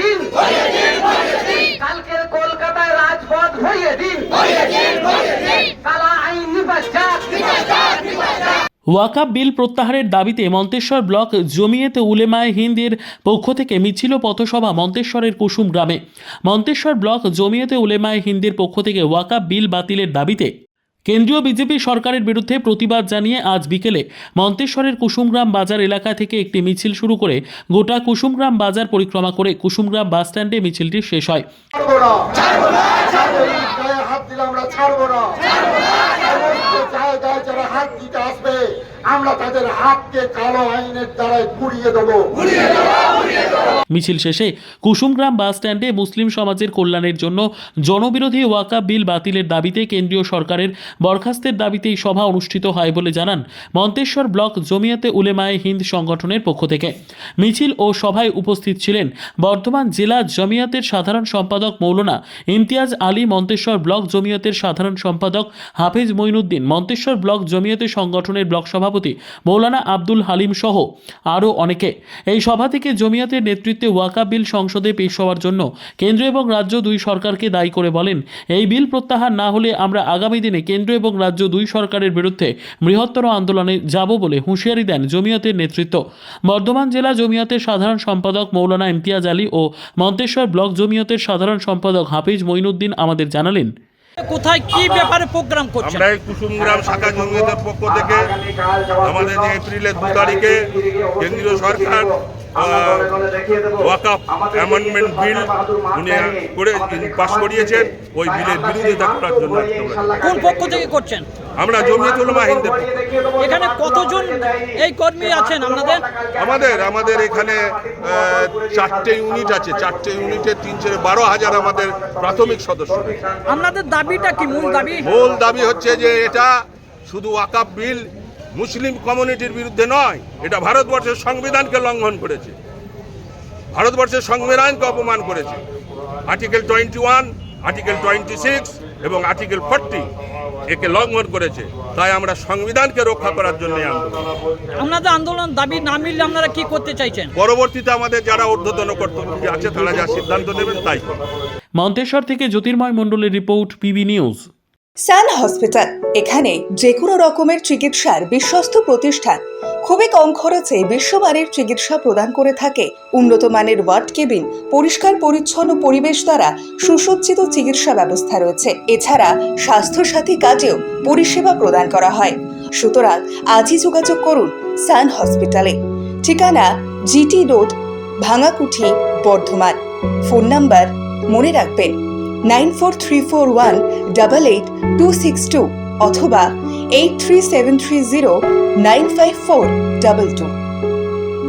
দিন, কালকের কলকাতায় রাজপথ ভরিয়ে দিন, কালা আইন নিপাত যাক। ওয়াকাব বিল প্রত্যাহারের দাবিতে মন্তেশ্বর ব্লক জমিয়েতে উলেমায়ে হিন্দের পক্ষ থেকে মিছিল ও পথসভা মন্তেশ্বরের কুসুম গ্রামে। মন্তেশ্বর ব্লক জমিয়েতে উলেমায়ে হিন্দের পক্ষ থেকে ওয়াকাব বিল বাতিলের দাবিতে কেন্দ্রীয় বিজেপি সরকারের বিরুদ্ধে প্রতিবাদ জানিয়ে আজ বিকেলে মন্তেশ্বরের কুসুমগ্রাম বাজার এলাকা থেকে একটি মিছিল শুরু করে গোটা কুসুমগ্রাম বাজার পরিক্রমা করে কুসুমগ্রাম বাস স্ট্যান্ডে মিছিলটি শেষ হয়। মিছিল শেষে কুসুমগ্রাম বাস স্ট্যান্ডে মুসলিম সমাজের কল্যাণের জন্য জনবিরোধী ওয়াকাব বিল বাতিলের দাবিতে কেন্দ্রীয় সরকারের বরখাস্তের দাবিতে এই সভা অনুষ্ঠিত হয় বলে জানান মন্তেশ্বর ব্লক জমিয়াতে উলেমায়ে হিন্দ সংগঠনের পক্ষ থেকে। মিছিল ও সভায় উপস্থিত ছিলেন বর্ধমান জেলা জমিয়াতের সাধারণ সম্পাদক মৌলানা ইমতিয়াজ আলী, মন্তেশ্বর ব্লক জমিয়তের সাধারণ সম্পাদক হাফেজ মঈনুদ্দিন, মন্তেশ্বর ব্লক জমিয়তের সংগঠনের ব্লক সভাপতি মৌলানা আব্দুল হালিম সহ আরও অনেকে। এই সভা থেকে জমিয়তের নেতৃত্বে ওয়াকাব বিল সংসদে পেশ হওয়ার জন্য কেন্দ্র এবং রাজ্য দুই সরকারকে দায়ী করে বলেন, এই বিল প্রত্যাহার না হলে আমরা আগামী দিনে কেন্দ্র এবং রাজ্য দুই সরকারের বিরুদ্ধে বৃহত্তর আন্দোলনে যাব বলে হুঁশিয়ারি দেন জমিয়তের নেতৃত্ব। বর্ধমান জেলা জমিয়তের সাধারণ সম্পাদক মৌলানা ইমতিয়াজ আলী ও মন্তেশ্বর ব্লক জমিয়তের সাধারণ সম্পাদক হাফিজ মঈনুদ্দিন আমাদের জানালেন, কোথায় কি ব্যাপারে প্রোগ্রাম করছেন? আমরা এই কুসুমগ্রাম শাখা জমিয়তের পক্ষ থেকে আমাদের যে এপ্রিলের 2 তারিখে কেন্দ্রীয় সরকার ওয়াকাফ অ্যামেন্ডমেন্ট বিল উনি করে পাস করিয়েছেন, ওই বিলের বিরোধিতা করার জন্য। কোন পক্ষ থেকে করছেন? আমরা জমিয়তুল উলামা হিন্দের। এখানে কতজন এই কর্মী আছেন আপনাদের? আমাদের এখানে 4টে ইউনিট আছে, 4টে ইউনিটে 3-12,000 আমাদের প্রাথমিক সদস্য। আপনাদের দাবিটা কি? মূল দাবি হচ্ছে যে এটা শুধু ওয়াকাফ বিল মুসলিম কমিউনিটির বিরুদ্ধে নয়, এটা ভারতবর্ষের সংবিধানকে লঙ্ঘন করেছে, ভারতবর্ষের সংবিধানকে অপমান করেছে। আর্টিকেল 21, আর্টিকেল 26 এবং আর্টিকেল 40 একে লঙ্ঘন করেছে। তাই আমরা সংবিধানকে রক্ষা করার জন্য আপনাদের আন্দোলন দাবি না মিললে আপনারা কি করতে চাইছেন? পরবর্তীতে আমাদের যারা ঊর্ধ্বতন কর্তৃপক্ষ আছে তারা যা সিদ্ধান্ত নেবেন তাই। মন্তেশ্বর থেকে জ্যোতির্ময় মণ্ডলের রিপোর্ট, পিবি নিউজ। সান হসপিটাল, এখানে যে কোনো রকমের চিকিৎসার বিশ্বস্ত প্রতিষ্ঠান। খুবই কম খরচে বিশ্বমানের চিকিৎসা প্রদান করে থাকে। উন্নত মানের ওয়ার্ড কেবিন, পরিষ্কার পরিচ্ছন্ন পরিবেশ দ্বারা সুসজ্জিত চিকিৎসা ব্যবস্থা রয়েছে। এছাড়া স্বাস্থ্যসাথী কাজেও পরিষেবা প্রদান করা হয়। সুতরাং আজই যোগাযোগ করুন সান হসপিটালে। ঠিকানা GT road, Bhangakuthi, Bardhaman. Phone number মনে রাখবেন 9434188262 অথবা 83730954222।